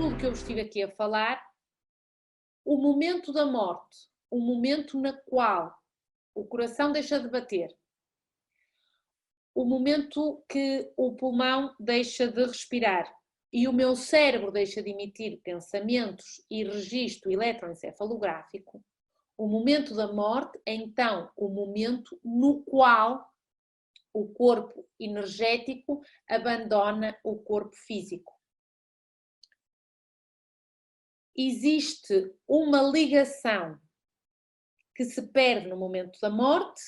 tudo que eu vos estive aqui a falar, o momento da morte, o momento na qual o coração deixa de bater, o momento que o pulmão deixa de respirar e o meu cérebro deixa de emitir pensamentos e registro eletroencefalográfico, o momento da morte é então o momento no qual o corpo energético abandona o corpo físico. Existe uma ligação que se perde no momento da morte,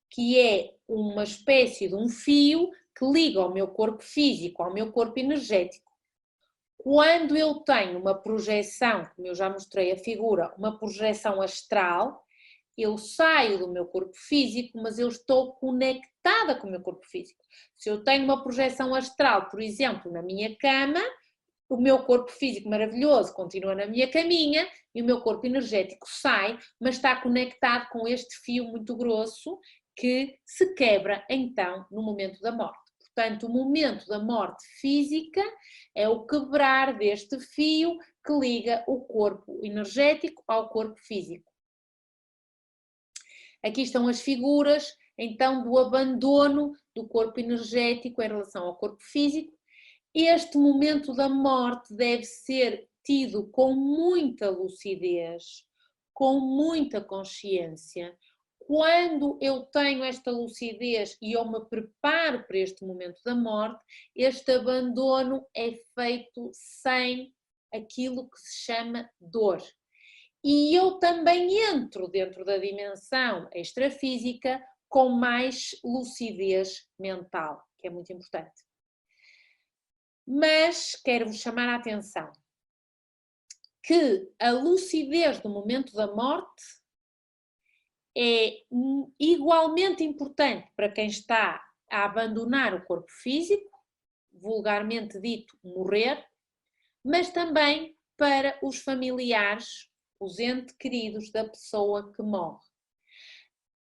que é uma espécie de um fio que liga o meu corpo físico ao meu corpo energético. Quando eu tenho uma projeção, como eu já mostrei a figura, uma projeção astral, eu saio do meu corpo físico, mas eu estou conectada com o meu corpo físico. Se eu tenho uma projeção astral, por exemplo, na minha cama, o meu corpo físico maravilhoso continua na minha caminha e o meu corpo energético sai, mas está conectado com este fio muito grosso que se quebra então no momento da morte. Portanto, o momento da morte física é o quebrar deste fio que liga o corpo energético ao corpo físico. Aqui estão as figuras, então, do abandono do corpo energético em relação ao corpo físico. Este momento da morte deve ser tido com muita lucidez, com muita consciência. Quando eu tenho esta lucidez e eu me preparo para este momento da morte, este abandono é feito sem aquilo que se chama dor. E eu também entro dentro da dimensão extrafísica com mais lucidez mental, que é muito importante. Mas quero-vos chamar a atenção que a lucidez do momento da morte é igualmente importante para quem está a abandonar o corpo físico, vulgarmente dito morrer, mas também para os familiares, os entes queridos da pessoa que morre.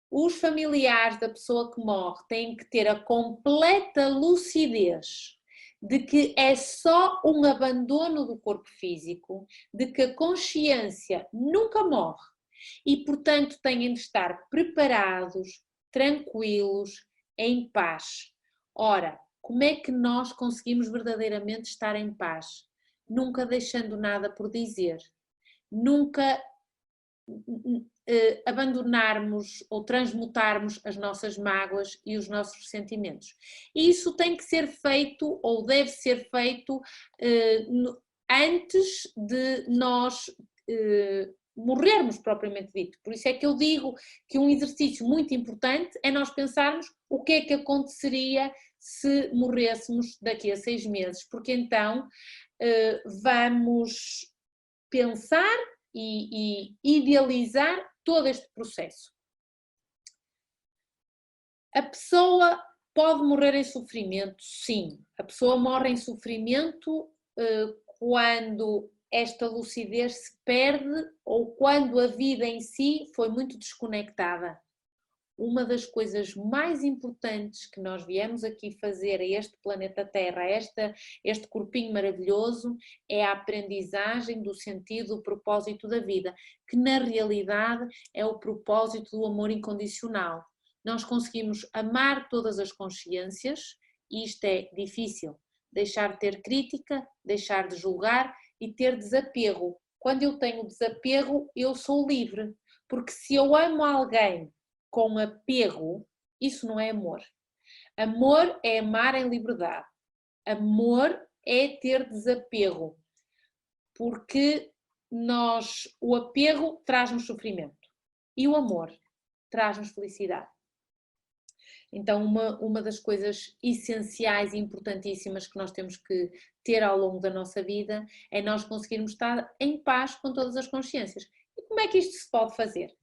Os familiares da pessoa que morre têm que ter a completa lucidez de que é só um abandono do corpo físico, de que a consciência nunca morre e, portanto, têm de estar preparados, tranquilos, em paz. Ora, como é que nós conseguimos verdadeiramente estar em paz? Nunca deixando nada por dizer, nunca abandonarmos ou transmutarmos as nossas mágoas e os nossos ressentimentos. Isso tem que ser feito ou deve ser feito antes de nós morrermos propriamente dito. Por isso é que eu digo que um exercício muito importante é nós pensarmos o que é que aconteceria se morrêssemos daqui a 6 meses, porque então vamos pensar e idealizar todo este processo. A pessoa pode morrer em sofrimento? Sim. A pessoa morre em sofrimento quando esta lucidez se perde ou quando a vida em si foi muito desconectada. Uma das coisas mais importantes que nós viemos aqui fazer a este planeta Terra, a este corpinho maravilhoso, é a aprendizagem do sentido, do propósito da vida, que na realidade é o propósito do amor incondicional. Nós conseguimos amar todas as consciências e isto é difícil. Deixar de ter crítica, deixar de julgar e ter desapego. Quando eu tenho desapego, eu sou livre, porque se eu amo alguém com apego, isso não é amor. Amor é amar em liberdade. Amor é ter desapego, porque o apego traz-nos sofrimento e o amor traz-nos felicidade. Então, uma das coisas essenciais e importantíssimas que nós temos que ter ao longo da nossa vida é nós conseguirmos estar em paz com todas as consciências. E como é que isto se pode fazer?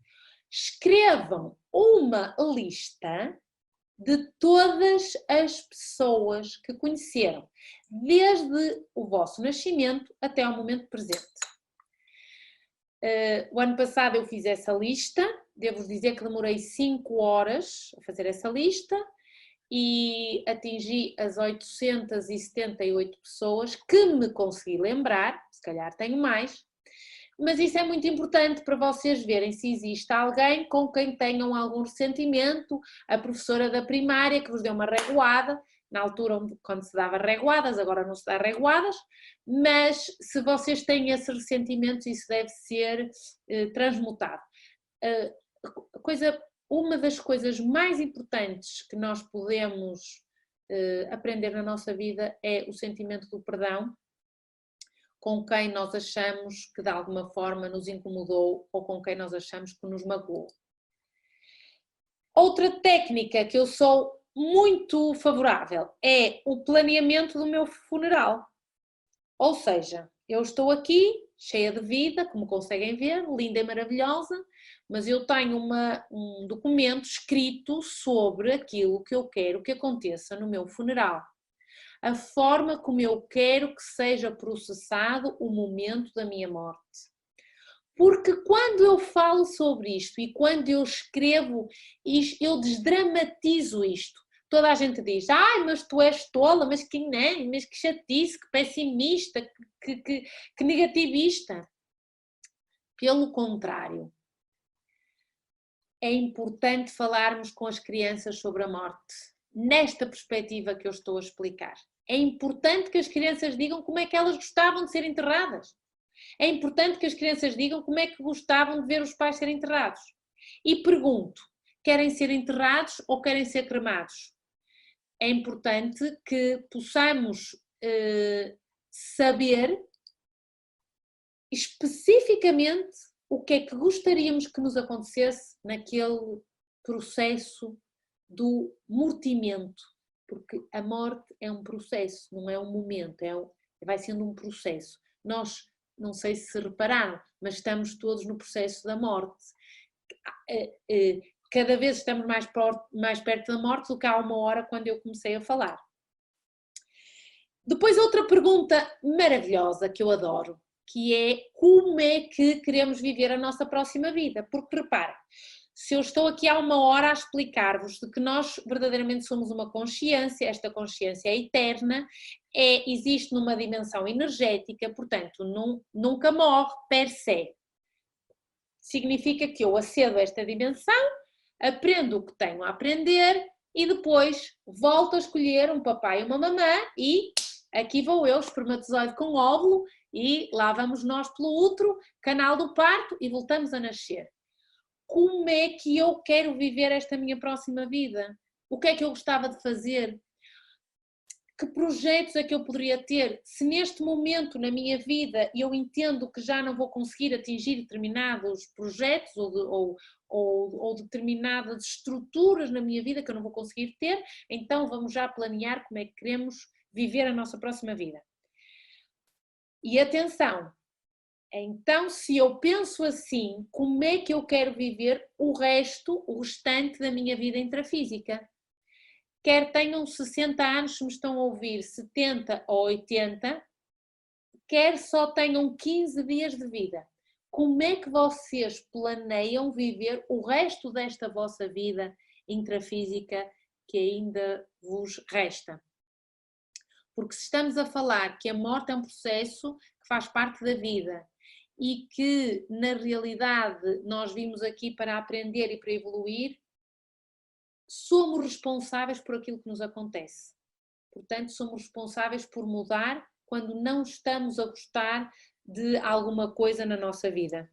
Escrevam uma lista de todas as pessoas que conheceram, desde o vosso nascimento até ao momento presente. O ano passado eu fiz essa lista, devo dizer que demorei 5 horas a fazer essa lista e atingi as 878 pessoas que me consegui lembrar. Se calhar tenho mais. Mas isso é muito importante para vocês verem se existe alguém com quem tenham algum ressentimento, a professora da primária que vos deu uma reguada, na altura quando se dava reguadas, agora não se dá reguadas, mas se vocês têm esses ressentimentos, isso deve ser transmutado. Uma das coisas mais importantes que nós podemos aprender na nossa vida é o sentimento do perdão, com quem nós achamos que de alguma forma nos incomodou ou com quem nós achamos que nos magoou. Outra técnica que eu sou muito favorável é o planeamento do meu funeral. Ou seja, eu estou aqui, cheia de vida, como conseguem ver, linda e maravilhosa, mas eu tenho um documento escrito sobre aquilo que eu quero que aconteça no meu funeral. A forma como eu quero que seja processado o momento da minha morte. Porque quando eu falo sobre isto e quando eu escrevo isto, eu desdramatizo isto. Toda a gente diz, ai, mas tu és tola, mas que nem, mas que chatice, que pessimista, que negativista. Pelo contrário, é importante falarmos com as crianças sobre a morte, nesta perspectiva que eu estou a explicar. É importante que as crianças digam como é que elas gostavam de ser enterradas. É importante que as crianças digam como é que gostavam de ver os pais serem enterrados. E pergunto, querem ser enterrados ou querem ser cremados? É importante que possamos saber especificamente o que é que gostaríamos que nos acontecesse naquele processo do mortimento. Porque a morte é um processo, não é um momento, vai sendo um processo. Nós, não sei se repararam, mas estamos todos no processo da morte. Cada vez estamos mais perto da morte do que há uma hora quando eu comecei a falar. Depois outra pergunta maravilhosa que eu adoro, que é como é que queremos viver a nossa próxima vida? Porque reparem, se eu estou aqui há uma hora a explicar-vos de que nós verdadeiramente somos uma consciência, esta consciência é eterna, existe numa dimensão energética, portanto nunca morre per se. Significa que eu acedo a esta dimensão, aprendo o que tenho a aprender e depois volto a escolher um papai e uma mamã e aqui vou eu, espermatozoide com óvulo, e lá vamos nós pelo útero, canal do parto e voltamos a nascer. Como é que eu quero viver esta minha próxima vida? O que é que eu gostava de fazer? Que projetos é que eu poderia ter? Se neste momento na minha vida eu entendo que já não vou conseguir atingir determinados projetos ou determinadas estruturas na minha vida que eu não vou conseguir ter, então vamos já planear como é que queremos viver a nossa próxima vida. E atenção, então se eu penso assim, como é que eu quero viver o restante da minha vida intrafísica? Quer tenham 60 anos, se me estão a ouvir, 70 ou 80, quer só tenham 15 dias de vida. Como é que vocês planeiam viver o resto desta vossa vida intrafísica que ainda vos resta? Porque se estamos a falar que a morte é um processo que faz parte da vida e que, na realidade, nós vimos aqui para aprender e para evoluir, somos responsáveis por aquilo que nos acontece. Portanto, somos responsáveis por mudar quando não estamos a gostar de alguma coisa na nossa vida.